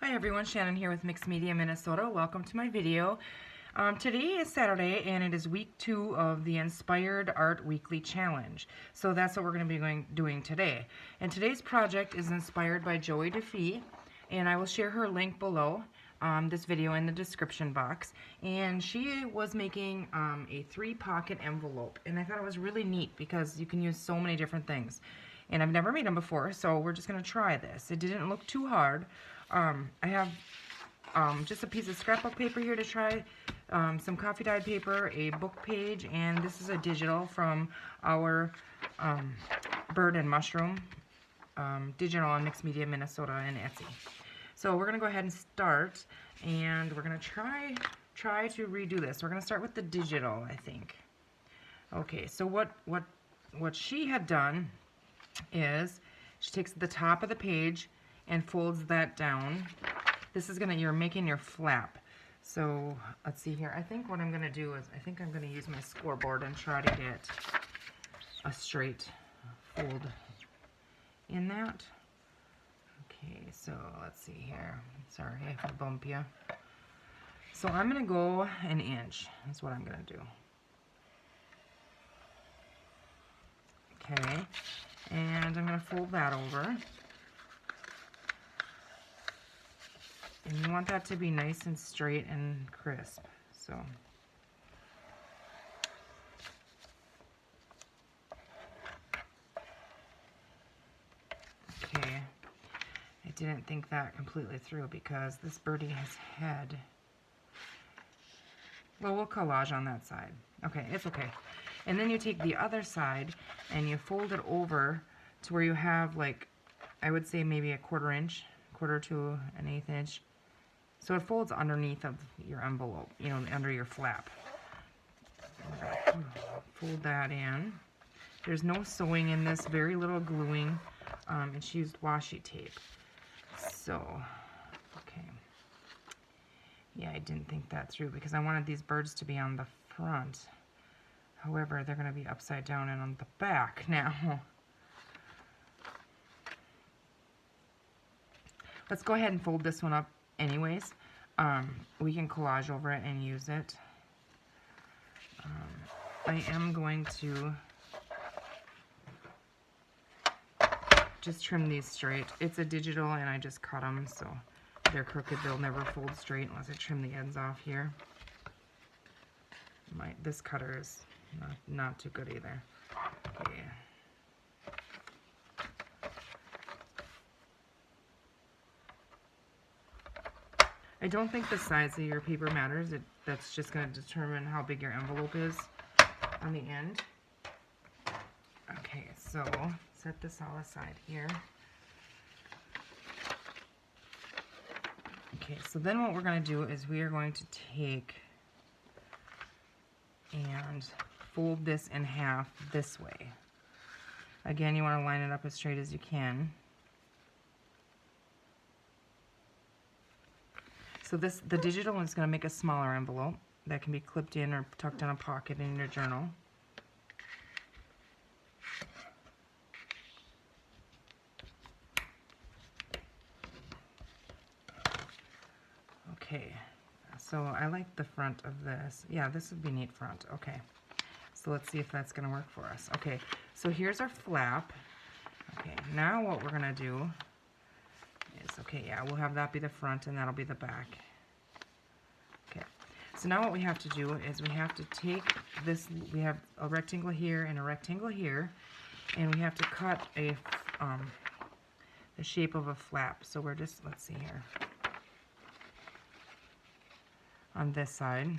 Hi everyone, Shannon here with Mixed Media Minnesota. Welcome to my video. Today is Saturday and it is week 2 of the Inspired Art Weekly Challenge. So that's what we're going to be doing today. And today's project is inspired by Joey DeFee, and I will share her link below this video in the description box. And she was making a 3-pocket envelope, and I thought it was really neat because you can use so many different things. And I've never made them before, so we're just going to try this. It didn't look too hard. I have just a piece of scrapbook paper here to try, some coffee dyed paper, a book page, and this is a digital from our Bird and Mushroom digital on Mixed Media Minnesota and Etsy. So we're going to go ahead and start, and we're going to try to redo this. We're going to start with the digital, I think. Okay, so what she had done is she takes the top of the page and folds that down. This is you're making your flap. So let's see here. I think what I'm gonna do is I'm gonna use my scoreboard and try to get a straight fold in that. Okay, so let's see here. Sorry if I bump you. So I'm gonna go an inch. That's what I'm gonna do. Okay, and I'm gonna fold that over. And you want that to be nice and straight and crisp. So okay, I didn't think that completely through because this birdie has head. Well, we'll collage on that side. Okay, it's okay. And then you take the other side and you fold it over to where you have, like, I would say maybe a quarter to an eighth inch. So it folds underneath of your envelope, you know, under your flap. Fold that in. There's no sewing in this, very little gluing, and she used washi tape. So, okay. Yeah, I didn't think that through because I wanted these birds to be on the front. However, they're going to be upside down and on the back now. Let's go ahead and fold this one up anyways. We can collage over it and use it. I am going to just trim these straight. It's a digital and I just cut them so they're crooked. They'll never fold straight unless I trim the ends off here. This cutter is not too good either. Okay. I don't think the size of your paper matters. That's just going to determine how big your envelope is on the end. Okay, so set this all aside here. Okay, so then what we're going to do is we are going to take and fold this in half this way. Again, you want to line it up as straight as you can. So the digital is going to make a smaller envelope that can be clipped in or tucked in a pocket in your journal. Okay, so I like the front of this. Yeah, this would be neat front. Okay, so let's see if that's going to work for us. Okay, so here's our flap. Okay, now what we're going to do is, okay, yeah, we'll have that be the front and that'll be the back. Okay, so now what we have to do is we have to take this, we have a rectangle here and a rectangle here, and we have to cut the shape of a flap. So we're just, let's see here, on this side.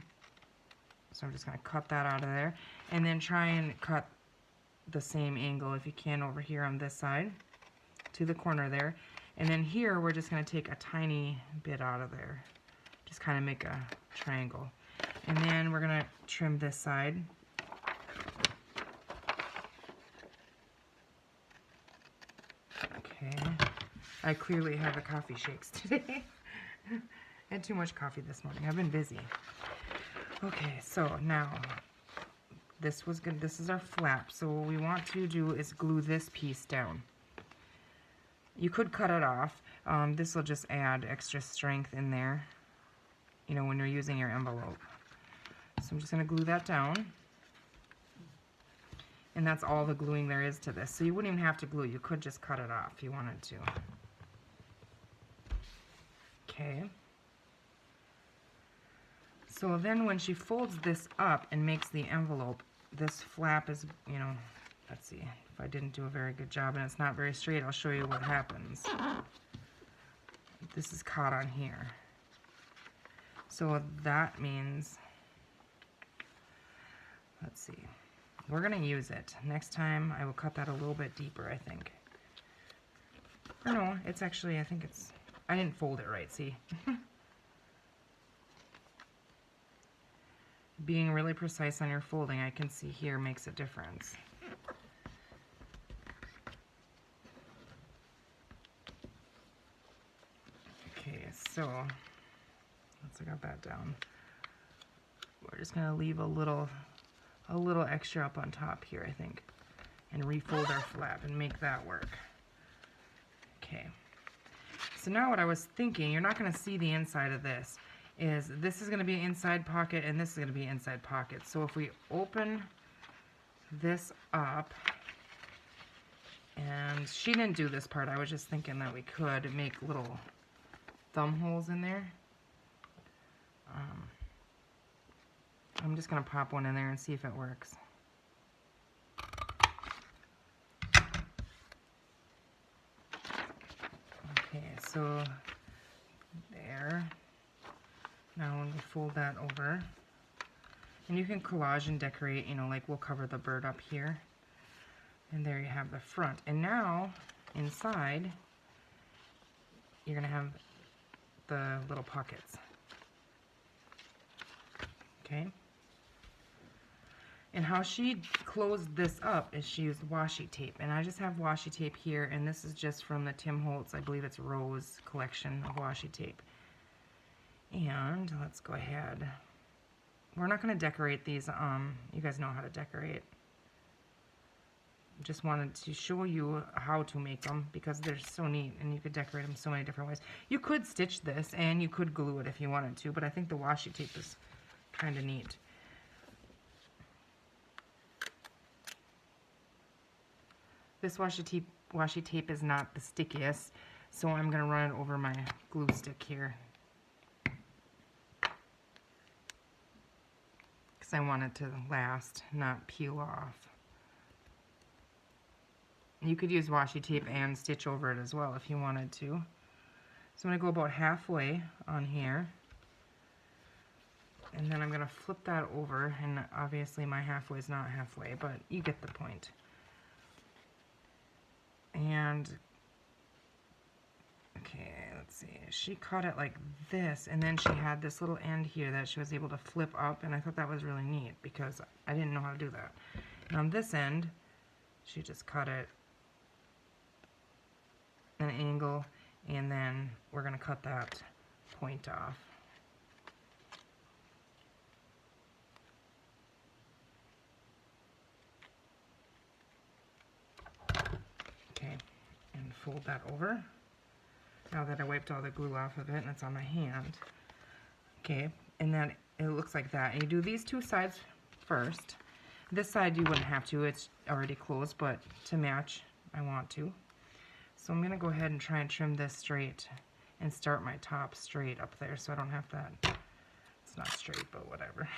So I'm just going to cut that out of there, and then try and cut the same angle if you can over here on this side to the corner there. And then here we're just going to take a tiny bit out of there, just kind of make a triangle. And then we're going to trim this side. Okay, I clearly have the coffee shakes today. I had too much coffee this morning. I've been busy. Okay, so now this was good. This is our flap. So what we want to do is glue this piece down. You could cut it off, This will just add extra strength in there, you know, when you're using your envelope. So I'm just going to glue that down. And that's all the gluing there is to this. So you wouldn't even have to glue. You could just cut it off if you wanted to. Okay. So then when she folds this up and makes the envelope, this flap is, you know, let's see. If I didn't do a very good job and it's not very straight, I'll show you what happens. This is caught on here. So that means, let's see. We're going to use it. Next time I will cut that a little bit deeper, I think. Or no, it's actually, I think it's, I didn't fold it right, see? Being really precise on your folding, I can see here makes a difference. Okay, so once I got that down, we're just going to leave a little extra up on top here, I think, and refold our flap and make that work. Okay, so now what I was thinking, you're not going to see the inside of this, is this is going to be an inside pocket and this is going to be an inside pocket. So if we open this up, and she didn't do this part, I was just thinking that we could make little thumb holes in there. I'm just going to pop one in there and see if it works. Okay, so there. Now when we fold that over, and you can collage and decorate, you know, like we'll cover the bird up here. And there you have the front. And now, inside, you're going to have the little pockets. Okay? And how she closed this up is she used washi tape. And I just have washi tape here, and this is just from the Tim Holtz, I believe it's Rose collection of washi tape. And let's go ahead. We're not going to decorate these. You guys know how to decorate. Just wanted to show you how to make them because they're so neat and you could decorate them so many different ways. You could stitch this and you could glue it if you wanted to, but I think the washi tape is kind of neat. This washi tape is not the stickiest, so I'm going to run it over my glue stick here. Because I want it to last, not peel off. You could use washi tape and stitch over it as well if you wanted to. So I'm going to go about halfway on here. And then I'm going to flip that over, and obviously my halfway is not halfway, but you get the point. And, okay, let's see. She cut it like this, and then she had this little end here that she was able to flip up, and I thought that was really neat because I didn't know how to do that. And on this end, she just cut it an angle, and then we're going to cut that point off. Okay, and fold that over. Now that I wiped all the glue off of it and it's on my hand. Okay, and then it looks like that. And you do these two sides first. This side you wouldn't have to, it's already closed, but to match, I want to. So I'm going to go ahead and try and trim this straight and start my top straight up there so I don't have that. It's not straight, but whatever.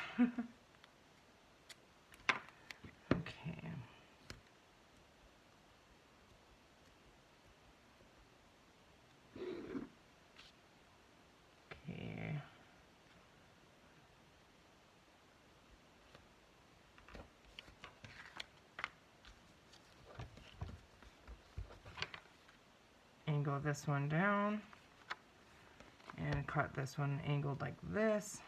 Okay. Okay. Angle this one down and cut this one angled like this.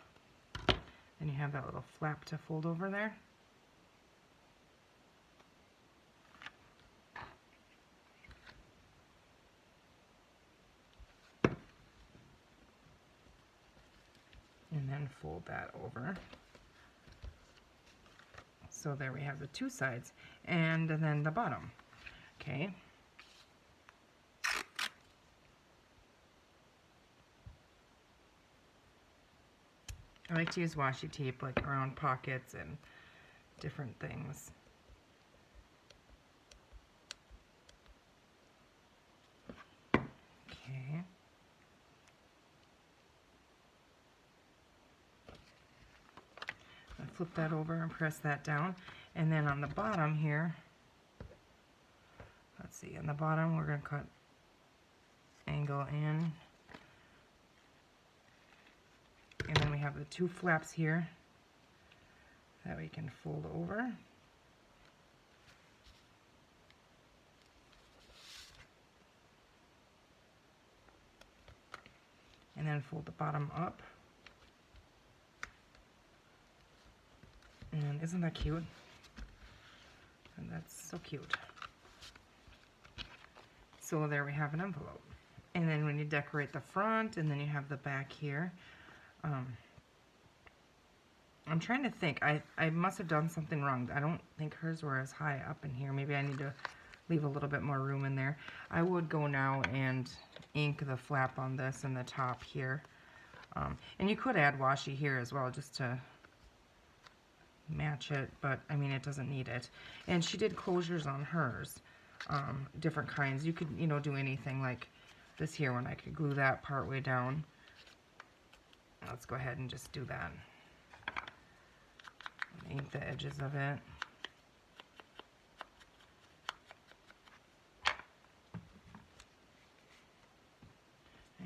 Then you have that little flap to fold over there. And then fold that over. So there we have the two sides, and then the bottom. Okay. I like to use washi tape like around pockets and different things. Okay. I flip that over and press that down. And then on the bottom here, let's see, on the bottom we're going to cut angle in. And then we have the two flaps here that we can fold over. And then fold the bottom up. And isn't that cute? And that's so cute. So there we have an envelope. And then when you decorate the front, and then you have the back here. I'm trying to think. I must have done something wrong. I don't think hers were as high up in here. Maybe I need to leave a little bit more room in there. I would go now and ink the flap on this and the top here. And you could add washi here as well just to match it, but I mean it doesn't need it. And she did closures on hers, different kinds. You could, you know, do anything like this here one. I could glue that part way down. Let's go ahead and just do that. Ink the edges of it.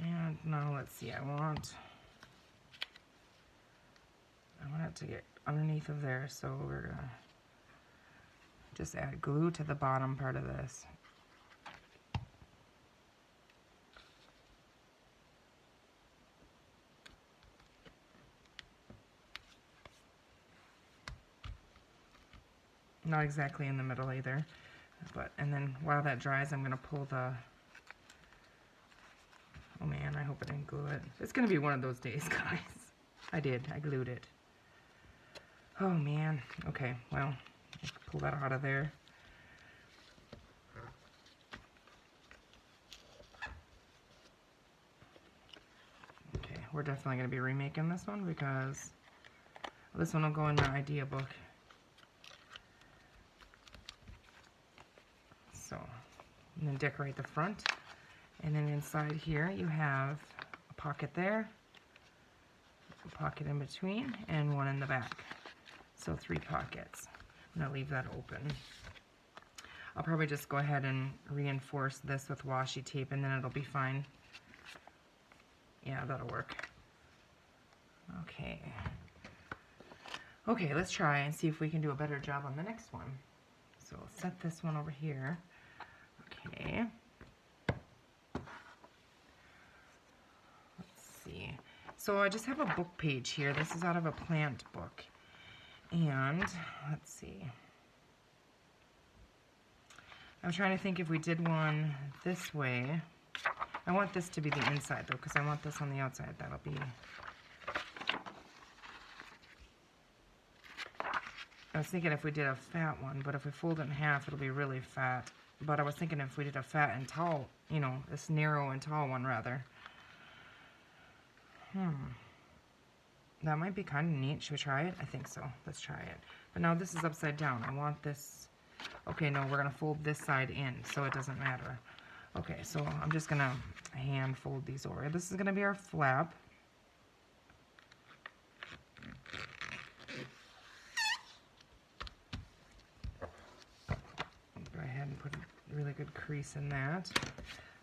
And now let's see, I want it to get underneath of there, so we're gonna just add glue to the bottom part of this. Not exactly in the middle either, but, and then while that dries, I'm gonna pull the, oh man, I hope I didn't glue it. It's gonna be one of those days, guys. I did, I glued it. Oh man, okay, well, let's pull that out of there. Okay, we're definitely gonna be remaking this one because this one will go in the idea book. So, and then decorate the front, and then inside here you have a pocket there, a pocket in between, and one in the back. So 3 pockets. I'm gonna leave that open. I'll probably just go ahead and reinforce this with washi tape, and then it'll be fine. Yeah, that'll work. Okay. Okay, let's try and see if we can do a better job on the next one. So set this one over here. Okay. Let's see. So I just have a book page here. This is out of a plant book. And let's see. I'm trying to think if we did one this way. I want this to be the inside though, because I want this on the outside. That'll be... I was thinking if we did a fat one, but if we fold it in half, it'll be really fat. But I was thinking if we did a fat and tall, you know, this narrow and tall one rather. That might be kind of neat. Should we try it? I think so. Let's try it. But now this is upside down. I want this... Okay, no, we're going to fold this side in, so it doesn't matter. Okay, so I'm just going to hand fold these over. This is going to be our flap. Go ahead and put a really good crease in that.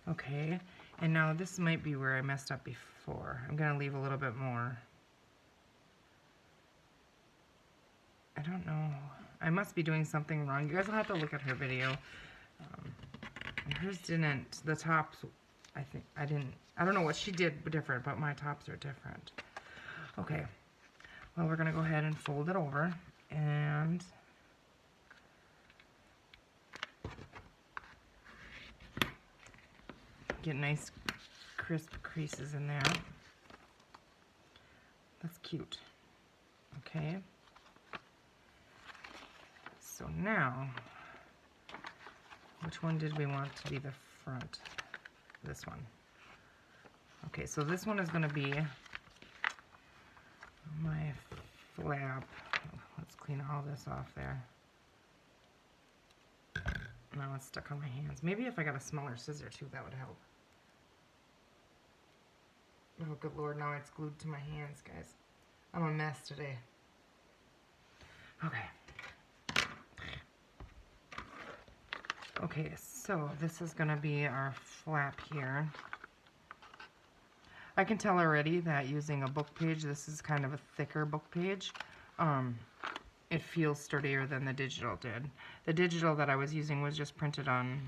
Okay, and now this might be where I messed up before. I'm going to leave a little bit more. I don't know. I must be doing something wrong. You guys will have to look at her video. Hers didn't, the tops, I don't know what she did different, but my tops are different. Okay, well, we're going to go ahead and fold it over and get nice crisp creases in there. That's cute. Okay. So now, which one did we want to be the front? This one. Okay, so this one is going to be, my flap. Let's clean all this off there. Now it's stuck on my hands. Maybe if I got a smaller scissor too, that would help. Oh, good Lord, now it's glued to my hands, guys. I'm a mess today. Okay. Okay, so this is going to be our flap here. I can tell already that using a book page, this is kind of a thicker book page. It feels sturdier than the digital did. The digital that I was using was just printed on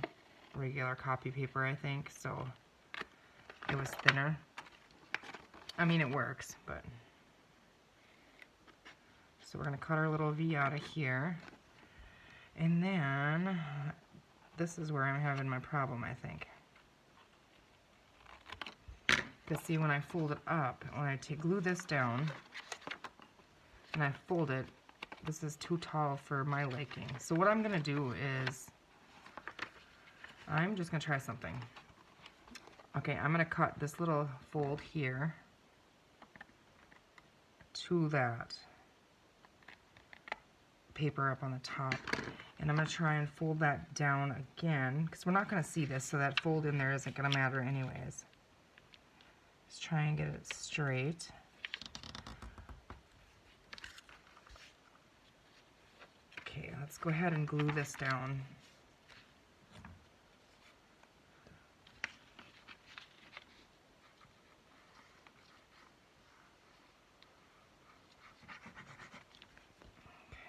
regular copy paper, I think, so it was thinner. I mean, it works, but... So we're going to cut our little V out of here. And then, this is where I'm having my problem, I think. Because see, when I fold it up, when I glue this down, and I fold it, this is too tall for my liking. So what I'm going to do is, I'm just going to try something. Okay, I'm going to cut this little fold here to that paper up on the top. And I'm going to try and fold that down again, because we're not going to see this, so that fold in there isn't going to matter anyways. Just try and get it straight. Okay, let's go ahead and glue this down.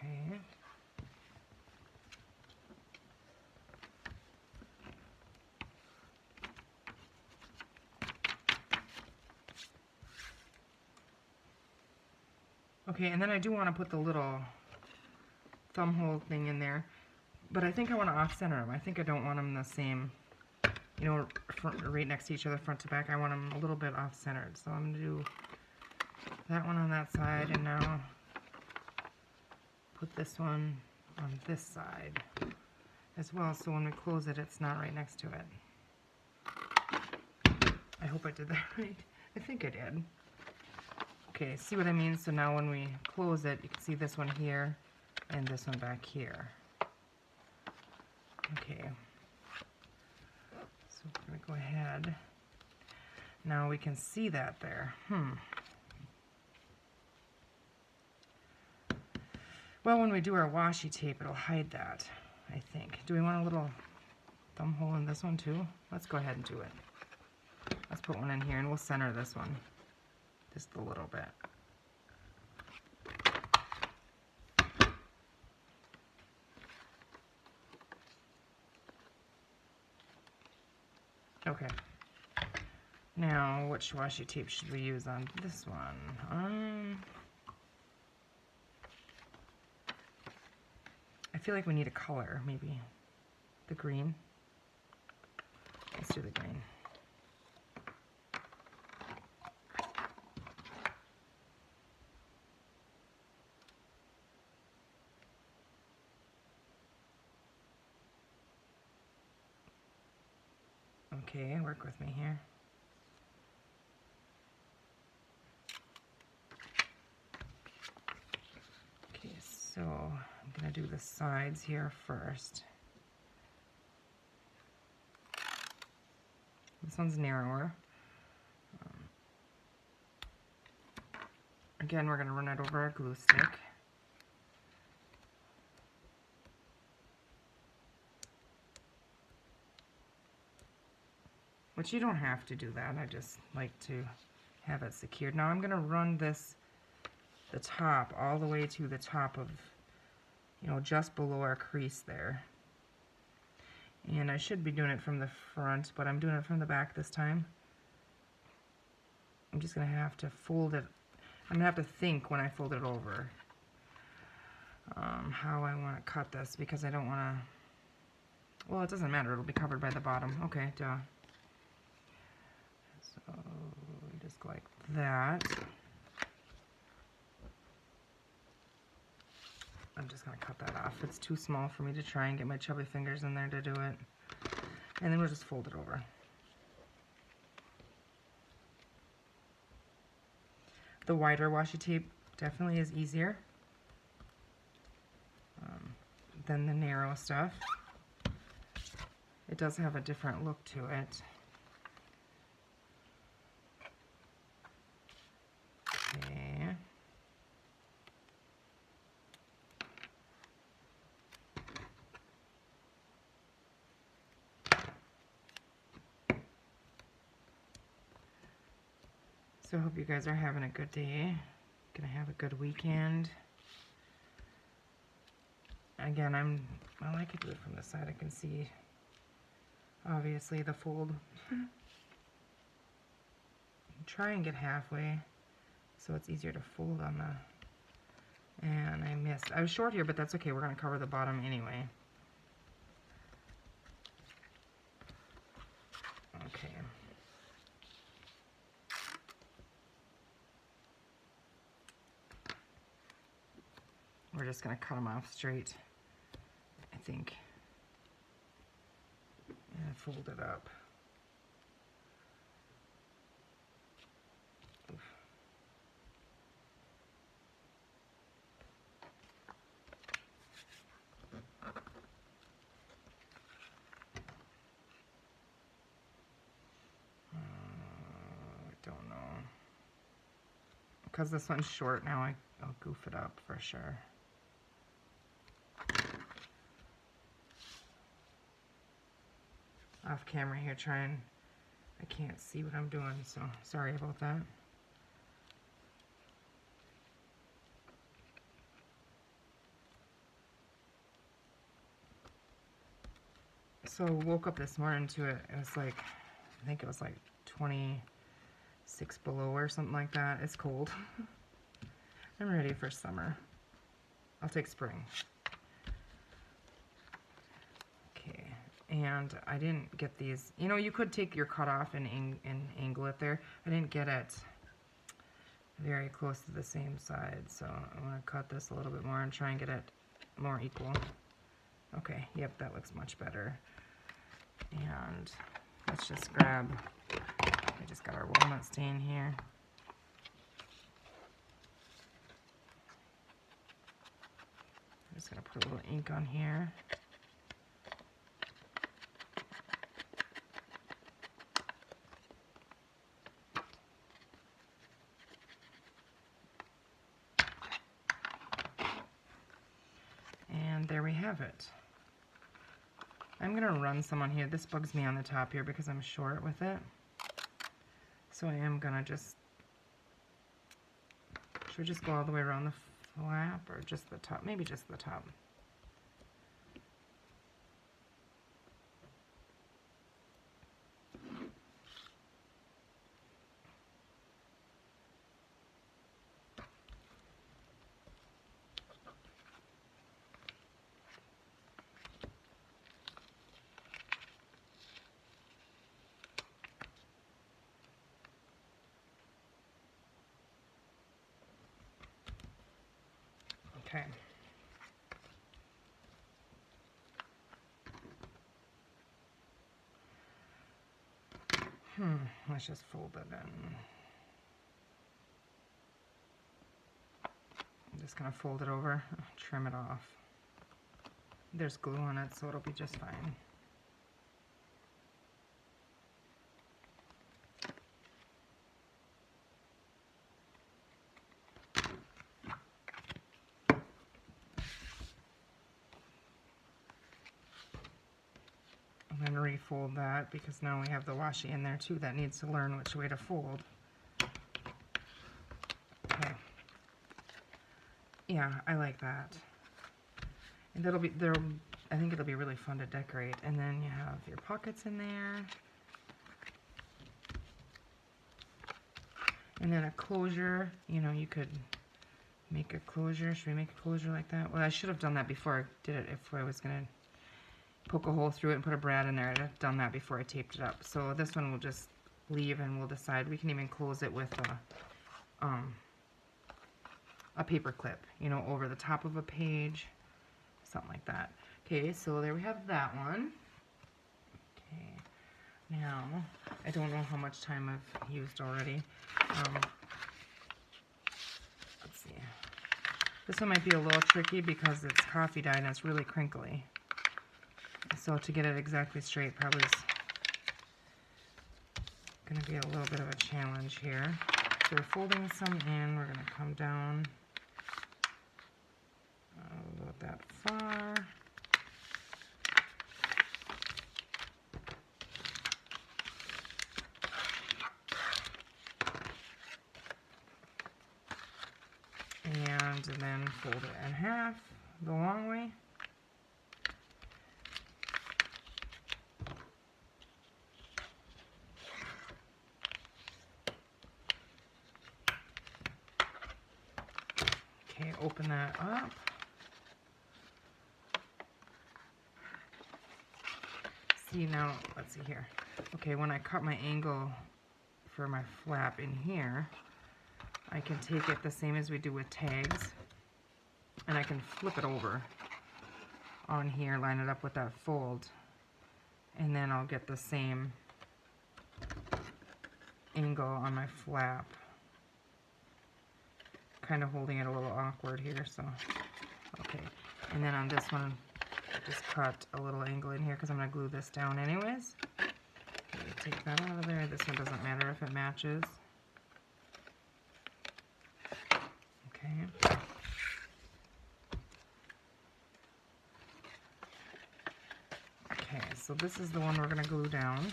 Okay. Okay, and then I do want to put the little thumb hole thing in there, but I think I want to off-center them. I think I don't want them the same, you know, right next to each other, front to back. I want them a little bit off-centered. So I'm going to do that one on that side, and now put this one on this side as well, so when we close it, it's not right next to it. I hope I did that right. I think I did. Okay, see what I mean? So now when we close it, you can see this one here and this one back here. Okay. So we're going to go ahead. Now we can see that there. Well, when we do our washi tape, it'll hide that, I think. Do we want a little thumb hole in this one too? Let's go ahead and do it. Let's put one in here and we'll center this one. Just a little bit. Okay. Now, which washi tape should we use on this one? I feel like we need a color, maybe the green. Let's do the green. Okay, work with me here. Okay, so I'm going to do the sides here first. This one's narrower. Again, we're going to run it over a glue stick. Which you don't have to do that. I just like to have it secured. Now I'm going to run this, the top, all the way to the top of, you know, just below our crease there. And I should be doing it from the front, but I'm doing it from the back this time. I'm just going to have to fold it. I'm going to have to think when I fold it over how I want to cut this, because I don't want to, well, it doesn't matter. It'll be covered by the bottom. Okay, duh. So just go like that. I'm just going to cut that off. It's too small for me to try and get my chubby fingers in there to do it. And then we'll just fold it over. The wider washi tape Definitely is easier than the narrow stuff. It does have a different look to it. Okay. So I hope you guys are having a good day. Gonna have a good weekend. Again, well, I could do it from the side. I can see, obviously, the fold. Try and get halfway so it's easier to fold on the, and I missed. I was short here, but that's okay. We're gonna cover the bottom anyway. Okay. We're just gonna cut them off straight, I think, and fold it up. Oof. I don't know. Because this one's short now, I'll goof it up for sure. Off camera here I can't see what I'm doing, so sorry about that. So woke up this morning to it. It was like, I think it was like 26 below or something like that. It's cold. I'm ready for summer. I'll take spring. Okay, and I didn't get these. You know, you could take your cut off and angle it there. I didn't get it very close to the same side, so I'm going to cut this a little bit more and try and get it more equal. Okay, yep, that looks much better. And let's just grab, we just got our walnut stain here. I'm just going to put a little ink on here. And there we have it. I'm going to run some on here. This bugs me on the top here because I'm short with it. So I am going to just, should we just go all the way around the flap or just the top? Maybe just the top. Okay. Let's just fold it in. I'm just going to fold it over, trim it off. There's glue on it, so it'll be just fine. I'm going to refold that because now we have the washi in there too that needs to learn which way to fold. Okay. Yeah, I like that. And I think it'll be really fun to decorate. And then you have your pockets in there. And then a closure, you know, you could make a closure. Should we make a closure like that? Well, I should have done that before I did it if I was going to poke a hole through it and put a brad in there. I'd have done that before I taped it up. So this one we'll just leave and we'll decide. We can even close it with a paper clip, you know, over the top of a page, something like that. Okay, so there we have that one. Okay, now I don't know how much time I've used already. Let's see. This one might be a little tricky because it's coffee dye and it's really crinkly. So to get it exactly straight probably is going to be a little bit of a challenge here. So we're folding some in. We're going to come down about that far. And then fold it in half the long way. Okay, open that up. See now, let's see here. Okay, when I cut my angle for my flap in here, I can take it the same as we do with tags, and I can flip it over on here, line it up with that fold, and then I'll get the same angle on my flap. Kind of holding it a little awkward here, so okay. And then on this one, just cut a little angle in here because I'm going to glue this down anyways. Okay, take that out of there. This one doesn't matter if it matches. Okay. Okay, so this is the one we're going to glue down.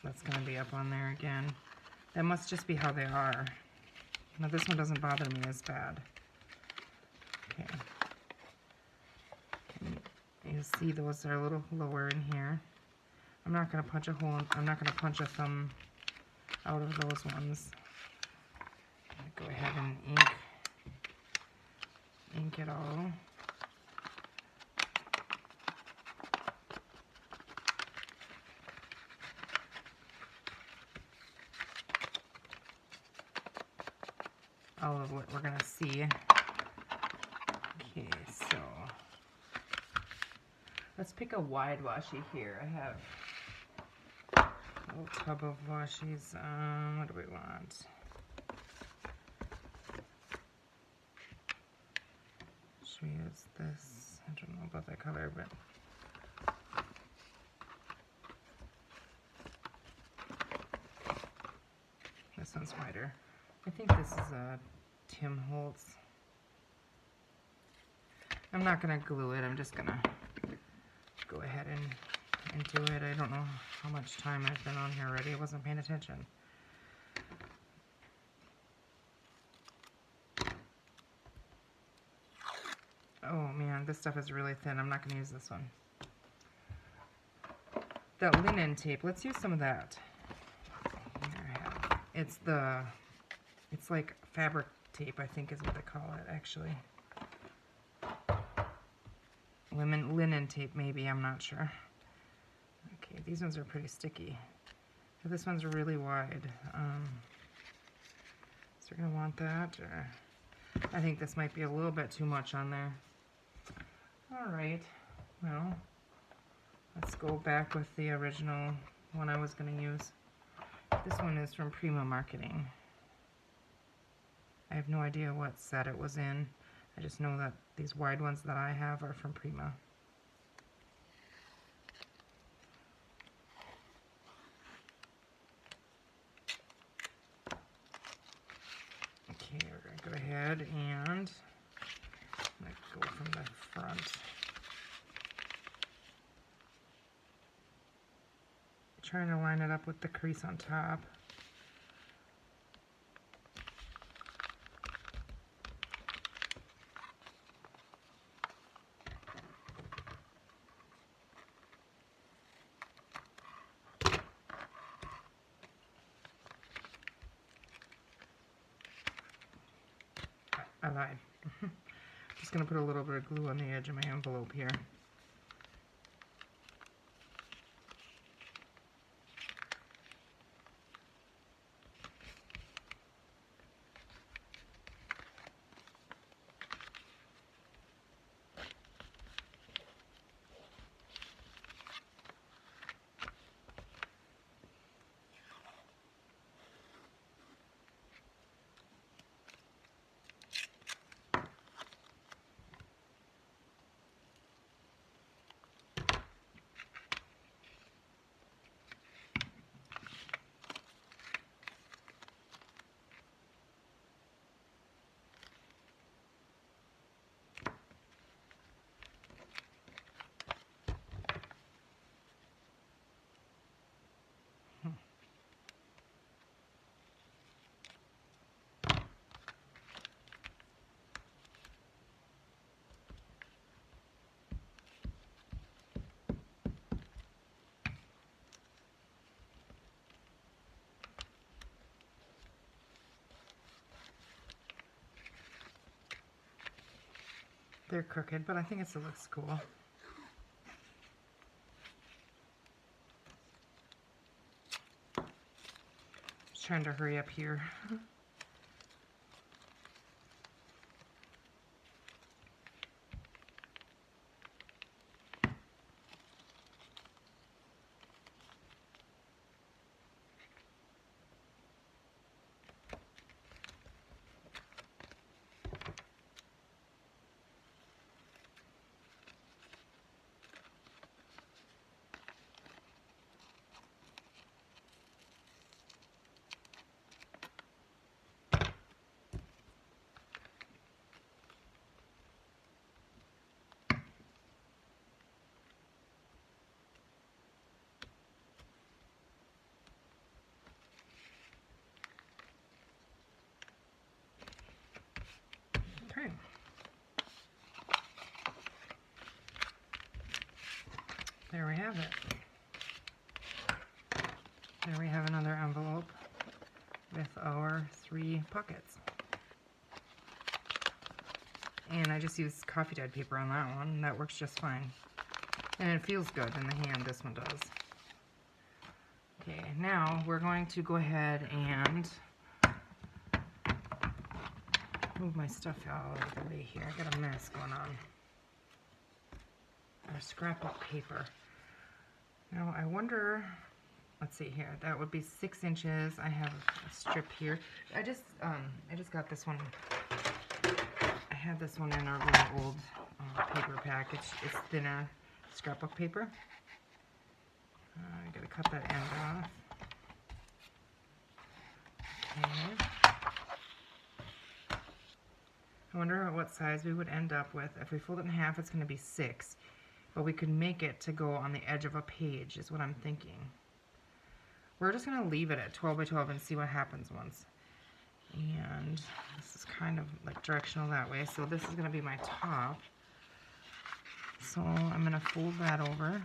That's going to be up on there again. That must just be how they are. Now this one doesn't bother me as bad. Okay. You see those are a little lower in here. I'm not going to punch a hole, I'm not going to punch a thumb out of those ones. Go ahead and ink it all. All of what we're going to see. Okay, so let's pick a wide washi here. I have a little tub of washies. What do we want? Should we use this? I don't know about that color, but this one's wider. I think this is a Tim Holtz. I'm not going to glue it. I'm just going to go ahead and do it. I don't know how much time I've been on here already. I wasn't paying attention. Oh man, this stuff is really thin. I'm not going to use this one. That linen tape. Let's use some of that. Here I have. It's like fabric tape, I think is what they call it, actually. Linen tape, maybe, I'm not sure. Okay, these ones are pretty sticky. But this one's really wide. So we're going to want that. Or I think this might be a little bit too much on there. Alright, well, let's go back with the original one I was going to use. This one is from Prima Marketing. I have no idea what set it was in. I just know that these wide ones that I have are from Prima. Okay, we're going to go ahead and go from the front. Trying to line it up with the crease on top. I lied. Just going to put a little bit of glue on the edge of my envelope here. They're crooked, but I think it still looks cool. Just trying to hurry up here. Okay. There we have it. There we have another envelope with our 3 pockets. And I just used coffee dyed paper on that one. That works just fine. And it feels good in the hand, this one does. Okay, now we're going to go ahead and move my stuff out of the way here. I got a mess going on. Our scrapbook paper. Now I wonder, let's see here, that would be 6 inches. I have a strip here. I just got this one. I had this one in our really old paper pack. It's thinner scrapbook paper. I gotta cut that end off. Okay. I wonder what size we would end up with. If we fold it in half, it's gonna be 6. But we could make it to go on the edge of a page, is what I'm thinking. We're just going to leave it at 12 by 12 and see what happens once. And this is kind of like directional that way. So this is going to be my top. So I'm going to fold that over.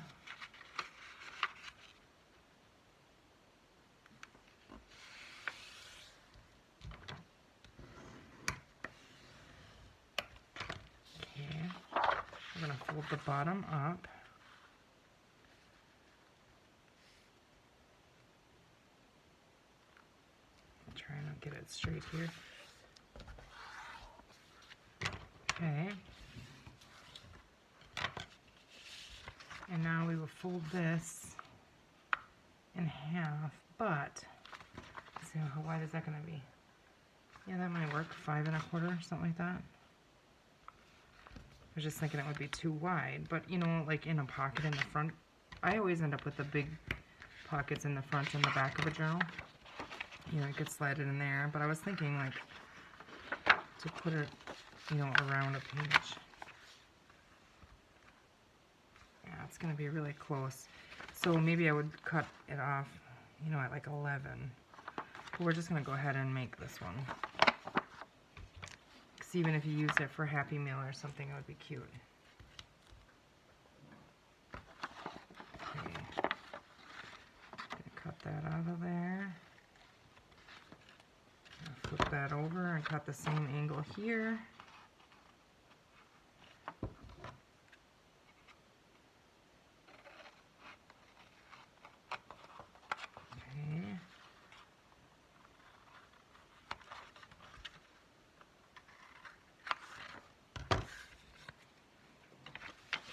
We're going to fold the bottom up. I'm trying to get it straight here. Okay. And now we will fold this in half, but let's see how wide is that going to be? Yeah, that might work. 5 1/4, something like that. I was just thinking it would be too wide, but you know, like in a pocket in the front, I always end up with the big pockets in the front and the back of a journal. You know, it gets slided in there, but I was thinking like to put it, you know, around a page. Yeah, it's going to be really close. So maybe I would cut it off, you know, at like 11. But we're just going to go ahead and make this one. Even if you use it for Happy Meal or something, it would be cute. Okay. Gonna cut that out of there. Flip that over and cut the same angle here.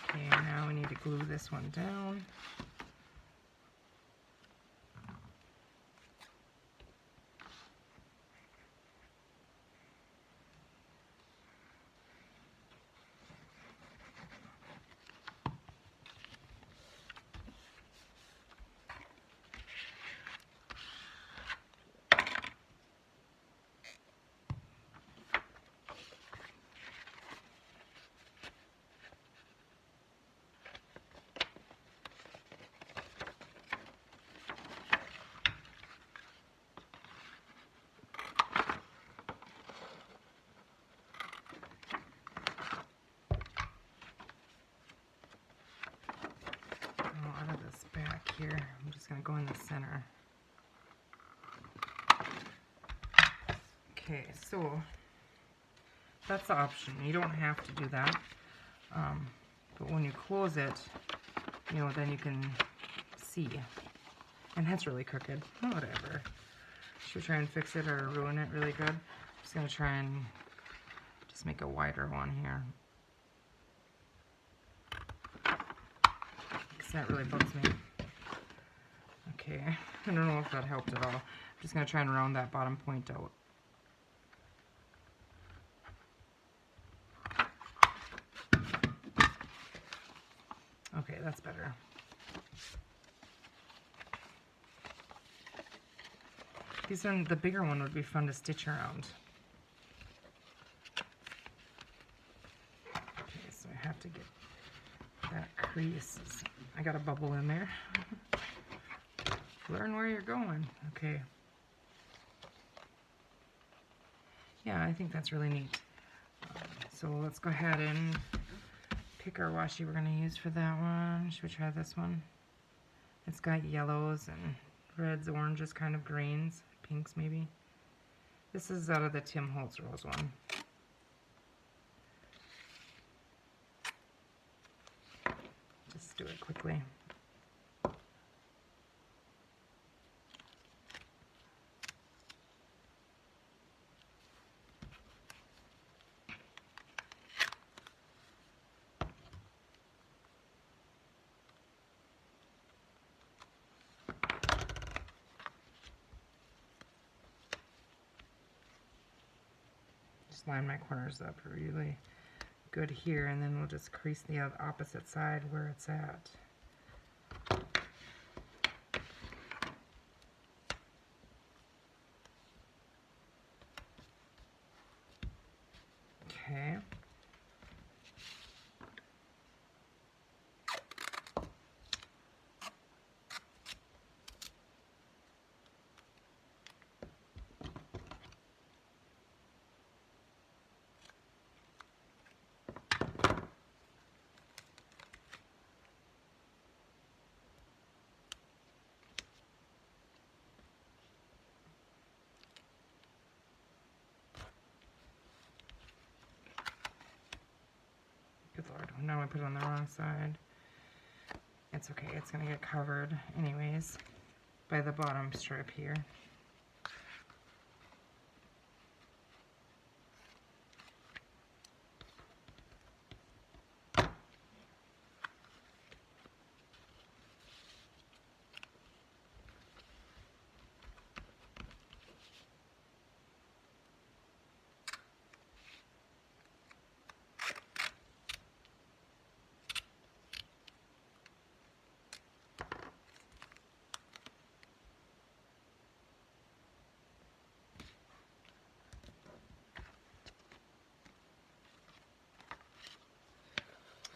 Okay, now we need to glue this one down. Out of this back here, I'm just going to go in the center. Okay, so that's the option. You don't have to do that. But when you close it, you know, then you can see. And that's really crooked. Oh, whatever. Should we try and fix it or ruin it really good? I'm just going to try and just make a wider one here. Because that really bugs me. Okay, I don't know if that helped at all. I'm just going to try and round that bottom point out. Okay, that's better. The bigger one would be fun to stitch around. Okay, so I have to get that crease. I got a bubble in there. Learn where you're going. Okay. Yeah, I think that's really neat. So let's go ahead and pick our washi we're going to use for that one. Should we try this one? It's got yellows and reds, oranges, kind of greens, pinks maybe. This is out of the Tim Holtz Rose one. Just do it quickly. Line my corners up really good here, and then we'll just crease the opposite side where it's at. Okay. Good Lord, now I put it on the wrong side. It's okay, it's gonna get covered anyways by the bottom strip here.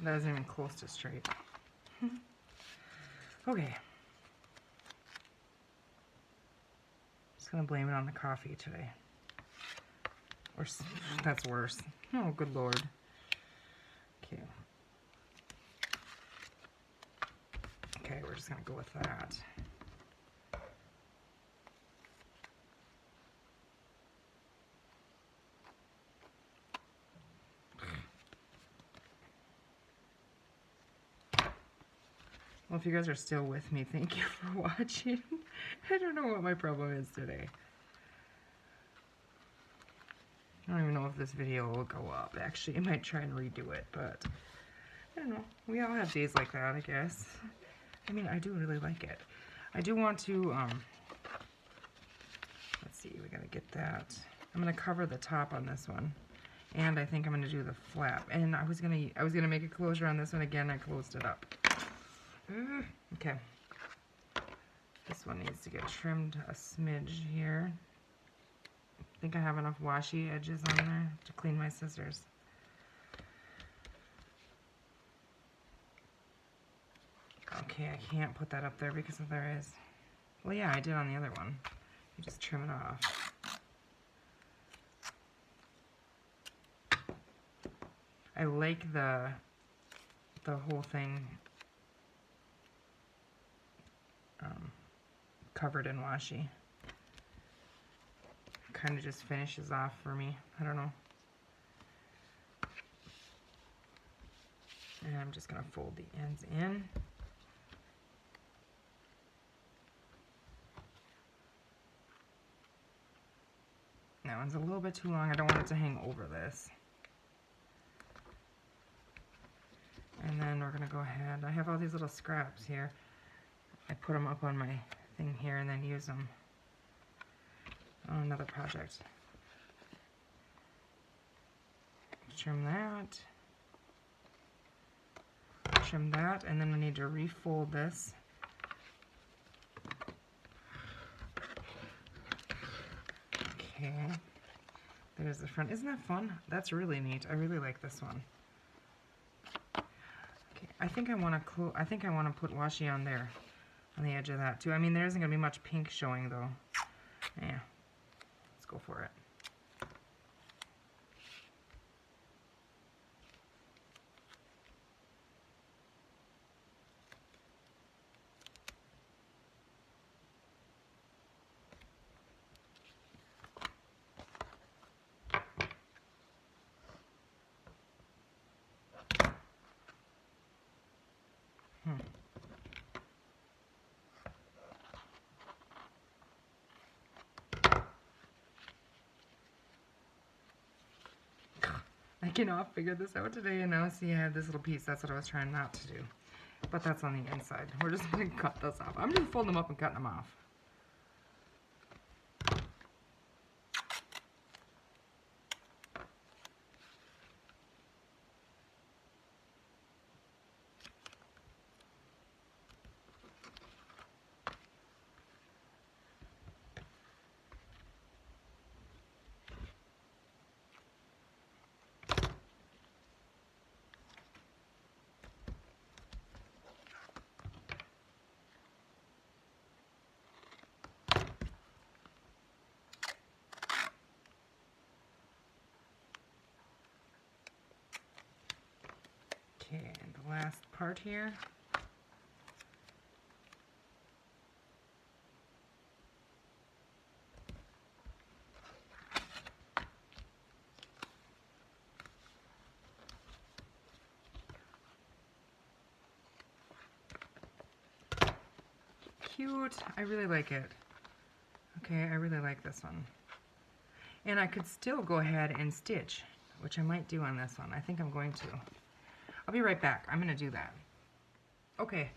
That isn't even close to straight. Okay. Just gonna blame it on the coffee today. Or that's worse. Oh, good Lord. Okay. Okay, we're just gonna go with that. Well, if you guys are still with me, thank you for watching. I don't know what my problem is today. I don't even know if this video will go up. Actually, I might try and redo it, but I don't know. We all have days like that, I guess. I mean, I do really like it. I do want to, let's see, we gotta get that. I'm gonna cover the top on this one. And I think I'm gonna do the flap. And I was gonna make a closure on this one again. I closed it up. Okay. This one needs to get trimmed a smidge here. I think I have enough washi edges on there to clean my scissors. Okay, I can't put that up there because there is. Well, yeah, I did on the other one. You just trim it off. I like the whole thing covered in washi. Kind of just finishes off for me. I don't know. And I'm just going to fold the ends in. That one's a little bit too long. I don't want it to hang over this. And then we're going to go ahead. I have all these little scraps here. I put them up on my thing here and then use them on another project. Trim that. Trim that. And then we need to refold this. Okay. There's the front. Isn't that fun? That's really neat. I really like this one. I think I want to put washi on there, on the edge of that too. I mean, there isn't going to be much pink showing though. Yeah, let's go for it. I cannot figure this out today, and now see I have this little piece. That's what I was trying not to do. But that's on the inside. We're just going to cut this off. I'm just folding them up and cutting them off. Okay, and the last part here. Cute. I really like it. Okay, I really like this one. And I could still go ahead and stitch, which I might do on this one. I think I'm going to. I'll be right back. I'm going to do that. Okay,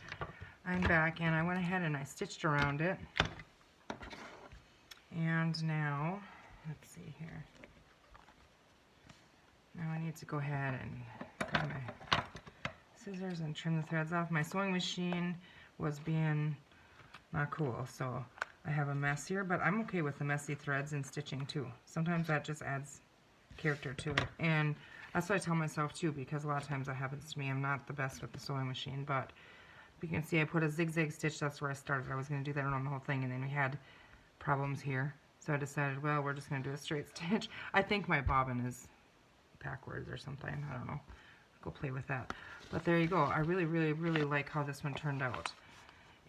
I'm back and I went ahead and I stitched around it. And now, let's see here. Now I need to go ahead and grab my scissors and trim the threads off. My sewing machine was being not cool, so I have a mess here, but I'm okay with the messy threads and stitching too. Sometimes that just adds character to it. And that's what I tell myself too, because a lot of times that happens to me. I'm not the best with the sewing machine, but you can see I put a zigzag stitch. That's where I started. I was going to do that around the whole thing, and then we had problems here. So I decided, well, we're just going to do a straight stitch. I think my bobbin is backwards or something. I don't know. Go play with that. But there you go. I really, really, really like how this one turned out.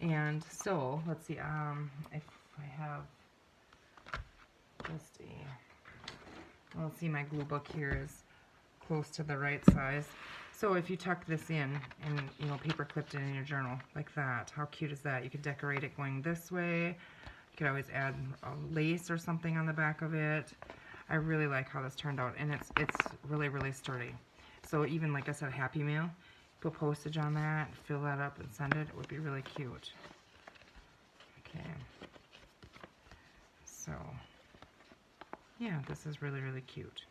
And so, let's see. If I have just a... Let's see, my glue book here is close to the right size. So if you tuck this in and, you know, paper clipped it in your journal like that, how cute is that? You could decorate it going this way. You could always add a lace or something on the back of it. I really like how this turned out, and it's really, really sturdy. So even, like I said, Happy Meal, put postage on that, fill that up and send it. It would be really cute. Okay. So, yeah, this is really, really cute.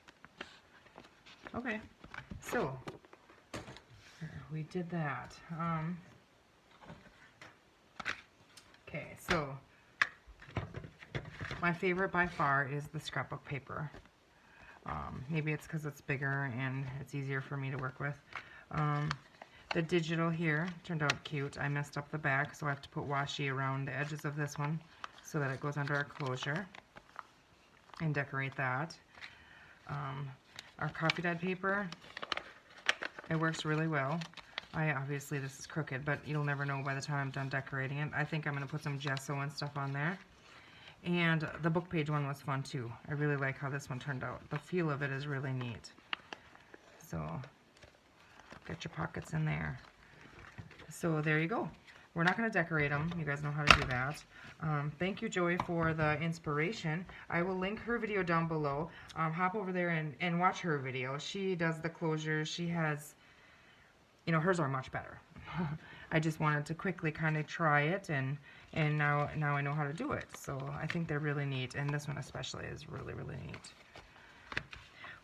Okay, so we did that. Okay, so my favorite by far is the scrapbook paper. Maybe it's because it's bigger and it's easier for me to work with. The digital here turned out cute. I messed up the back, so I have to put washi around the edges of this one so that it goes under our closure and decorate that. Our coffee dyed paper, it works really well. Obviously this is crooked, but you'll never know by the time I'm done decorating it. I think I'm going to put some gesso and stuff on there. And the book page one was fun too. I really like how this one turned out. The feel of it is really neat. So Get your pockets in there. So there you go. We're not going to decorate them. You guys know how to do that. Thank you, Joey, for the inspiration. I will link her video down below. Hop over there and watch her video. She does the closures. She has, you know, hers are much better. I just wanted to quickly kind of try it, and now I know how to do it. So I think they're really neat, and this one especially is really, really neat.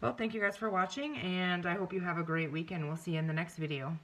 Well, thank you guys for watching, and I hope you have a great weekend. We'll see you in the next video.